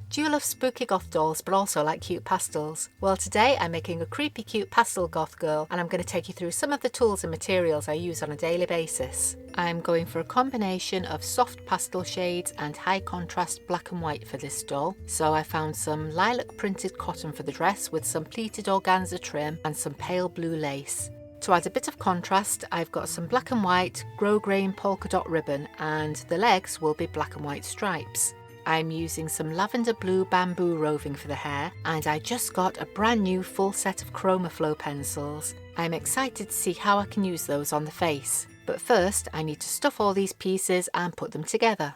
Do you love spooky goth dolls but also like cute pastels? Well, today I'm making a creepy cute pastel goth girl, and I'm going to take you through some of the tools and materials I use on a daily basis. I'm going for a combination of soft pastel shades and high contrast black and white for this doll. So I found some lilac printed cotton for the dress with some pleated organza trim and some pale blue lace. To add a bit of contrast, I've got some black and white grosgrain polka dot ribbon, and the legs will be black and white stripes. I'm using some lavender blue bamboo roving for the hair, and I just got a brand new full set of Chroma Flow pencils. I'm excited to see how I can use those on the face. But first I need to stuff all these pieces and put them together.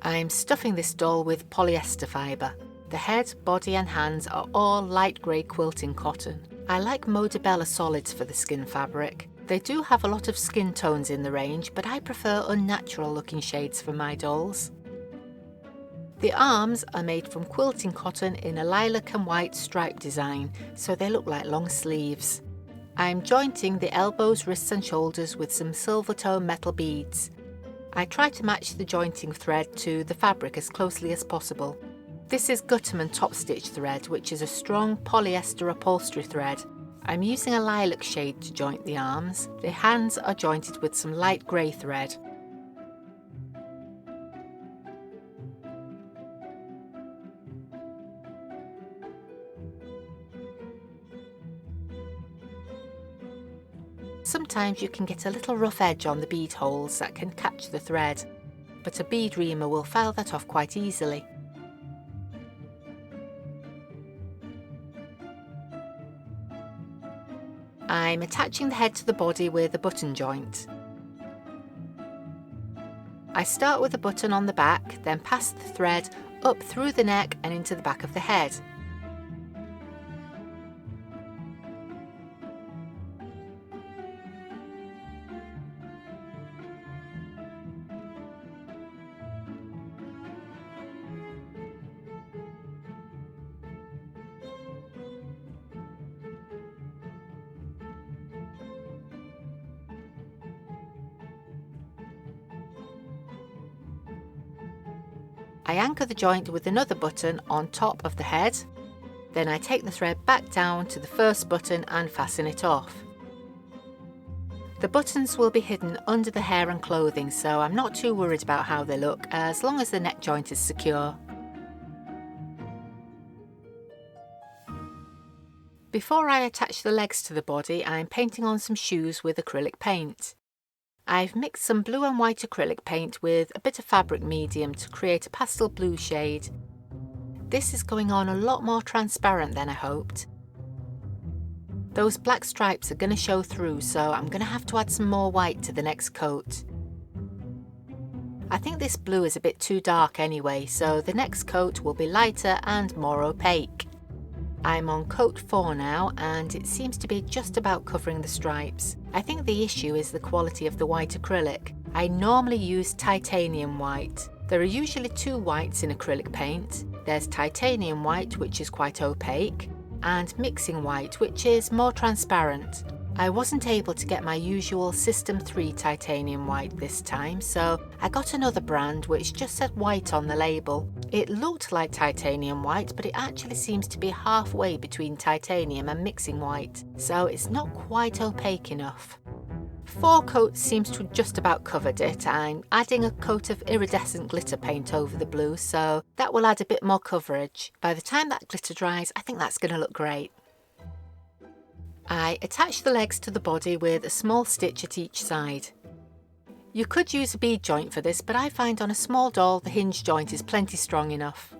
I'm stuffing this doll with polyester fibre. The head, body and hands are all light grey quilting cotton. I like Modebella solids for the skin fabric. They do have a lot of skin tones in the range, but I prefer unnatural looking shades for my dolls. The arms are made from quilting cotton in a lilac and white stripe design, so they look like long sleeves. I'm jointing the elbows, wrists and shoulders with some silver tone metal beads. I try to match the jointing thread to the fabric as closely as possible. This is Gutterman top stitch thread, which is a strong polyester upholstery thread. I'm using a lilac shade to joint the arms. The hands are jointed with some light grey thread. Sometimes you can get a little rough edge on the bead holes that can catch the thread, but a bead reamer will file that off quite easily. I'm attaching the head to the body with a button joint. I start with a button on the back, then pass the thread up through the neck and into the back of the head. I anchor the joint with another button on top of the head, then I take the thread back down to the first button and fasten it off. The buttons will be hidden under the hair and clothing, so I'm not too worried about how they look, as long as the neck joint is secure. Before I attach the legs to the body, I'm painting on some shoes with acrylic paint. I've mixed some blue and white acrylic paint with a bit of fabric medium to create a pastel blue shade. This is going on a lot more transparent than I hoped. Those black stripes are going to show through, so I'm going to have to add some more white to the next coat. I think this blue is a bit too dark anyway, so the next coat will be lighter and more opaque. I'm on coat 4 now, and it seems to be just about covering the stripes. I think the issue is the quality of the white acrylic. I normally use titanium white. There are usually two whites in acrylic paint. There's titanium white, which is quite opaque, and mixing white, which is more transparent. I wasn't able to get my usual System 3 titanium white this time, so I got another brand which just said white on the label. It looked like titanium white, but it actually seems to be halfway between titanium and mixing white, so it's not quite opaque enough. 4 coats seems to just about covered it. I'm adding a coat of iridescent glitter paint over the blue, so that will add a bit more coverage. By the time that glitter dries, I think that's going to look great. I attach the legs to the body with a small stitch at each side. You could use a bead joint for this, but I find on a small doll the hinge joint is plenty strong enough.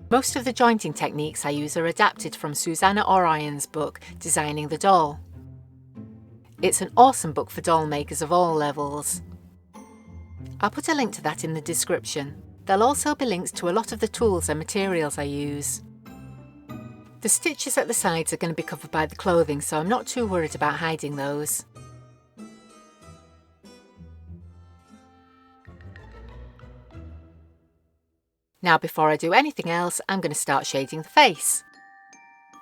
Most of the jointing techniques I use are adapted from Susanna Oroyan's book, Designing the Doll. It's an awesome book for doll makers of all levels. I'll put a link to that in the description. There'll also be links to a lot of the tools and materials I use. The stitches at the sides are going to be covered by the clothing, so I'm not too worried about hiding those. Now, before I do anything else, I'm going to start shading the face.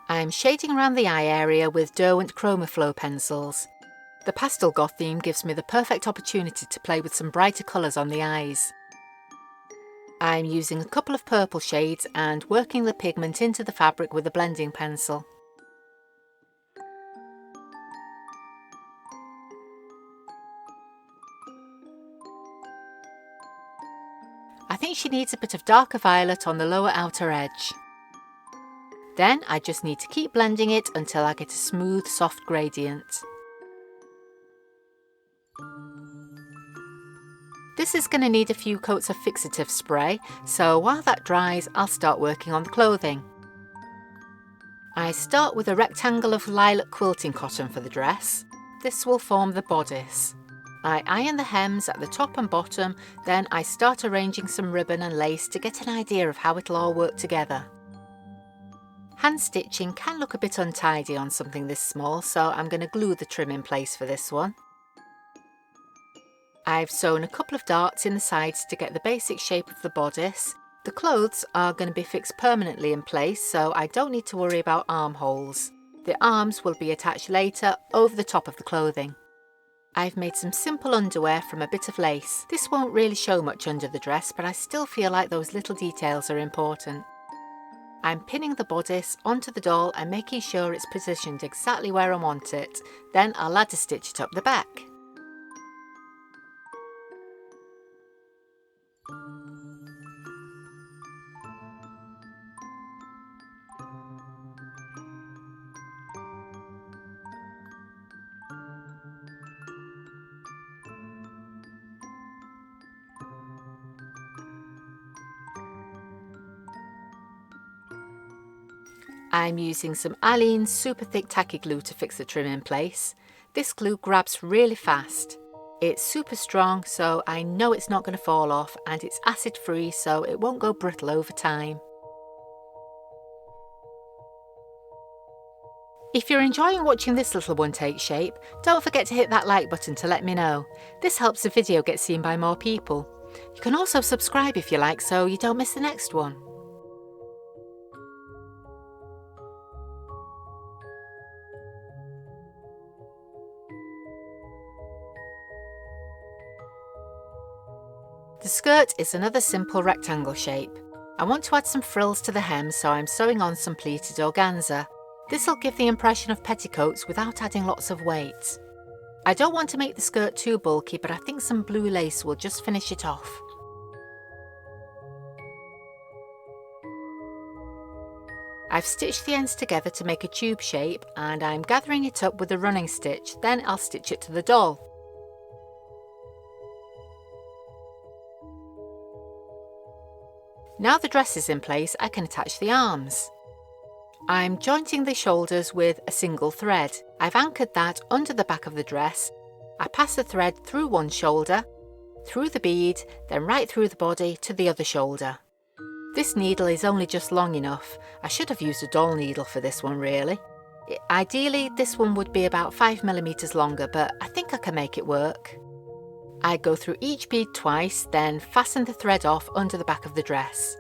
I'm shading around the eye area with Derwent Chroma Flow pencils. The Pastel Goth theme gives me the perfect opportunity to play with some brighter colours on the eyes. I'm using a couple of purple shades and working the pigment into the fabric with a blending pencil. I think she needs a bit of darker violet on the lower outer edge. Then I just need to keep blending it until I get a smooth, soft gradient. This is going to need a few coats of fixative spray, so while that dries, I'll start working on the clothing. I start with a rectangle of lilac quilting cotton for the dress. This will form the bodice. I iron the hems at the top and bottom, then I start arranging some ribbon and lace to get an idea of how it'll all work together. Hand stitching can look a bit untidy on something this small, so I'm going to glue the trim in place for this one. I've sewn a couple of darts in the sides to get the basic shape of the bodice. The clothes are going to be fixed permanently in place, so I don't need to worry about armholes. The arms will be attached later over the top of the clothing. I've made some simple underwear from a bit of lace. This won't really show much under the dress, but I still feel like those little details are important. I'm pinning the bodice onto the doll and making sure it's positioned exactly where I want it. Then I'll ladder stitch it up the back. I'm using some Aleene's super thick tacky glue to fix the trim in place. This glue grabs really fast. It's super strong, so I know it's not going to fall off, and it's acid free, so it won't go brittle over time. If you're enjoying watching this little one take shape, don't forget to hit that like button to let me know. This helps the video get seen by more people. You can also subscribe if you like, so you don't miss the next one. The skirt is another simple rectangle shape. I want to add some frills to the hem, so I'm sewing on some pleated organza. This will give the impression of petticoats without adding lots of weight. I don't want to make the skirt too bulky, but I think some blue lace will just finish it off. I've stitched the ends together to make a tube shape, and I'm gathering it up with a running stitch, then I'll stitch it to the doll. Now the dress is in place, I can attach the arms. I'm jointing the shoulders with a single thread. I've anchored that under the back of the dress. I pass the thread through one shoulder, through the bead, then right through the body to the other shoulder. This needle is only just long enough. I should have used a doll needle for this one really. Ideally this one would be about 5mm longer, but I think I can make it work. I go through each bead twice, then fasten the thread off under the back of the dress.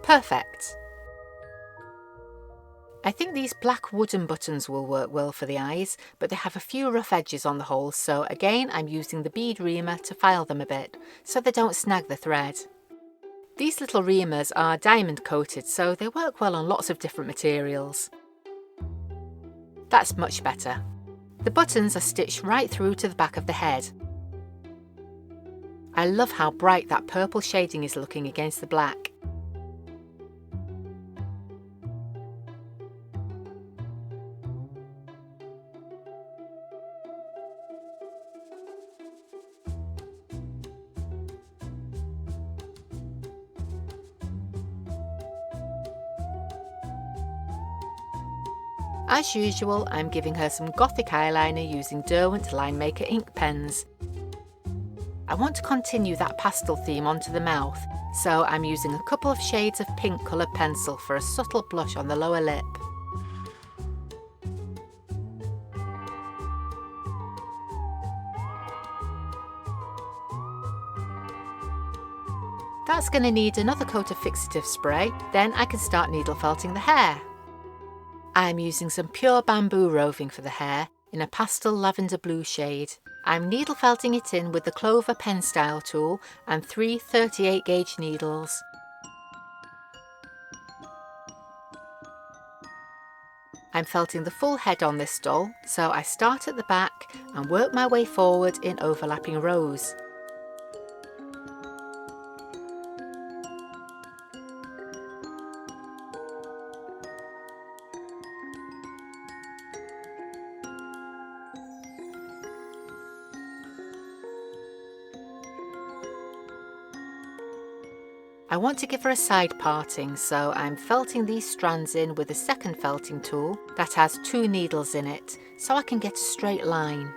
Perfect. I think these black wooden buttons will work well for the eyes, but they have a few rough edges on the holes, so again I'm using the bead reamer to file them a bit, so they don't snag the thread. These little reamers are diamond coated, so they work well on lots of different materials. That's much better. The buttons are stitched right through to the back of the head. I love how bright that purple shading is looking against the black. As usual, I'm giving her some gothic eyeliner using Derwent Line Maker ink pens. I want to continue that pastel theme onto the mouth, so I'm using a couple of shades of pink coloured pencil for a subtle blush on the lower lip. That's going to need another coat of fixative spray, then I can start needle felting the hair. I'm using some pure bamboo roving for the hair in a pastel lavender blue shade. I'm needle felting it in with the Clover pen style tool and 3 38 gauge needles. I'm felting the full head on this doll, so I start at the back and work my way forward in overlapping rows. I want to give her a side parting, so I'm felting these strands in with a second felting tool that has 2 needles in it, so I can get a straight line.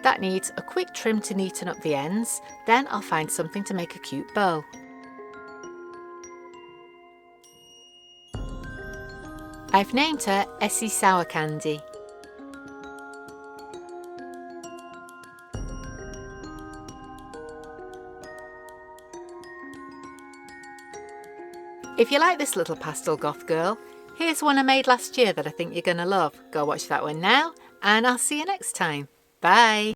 That needs a quick trim to neaten up the ends, then I'll find something to make a cute bow. I've named her Essie Sour Candy. If you like this little pastel goth girl, here's one I made last year that I think you're going to love. Go watch that one now, and I'll see you next time. Bye!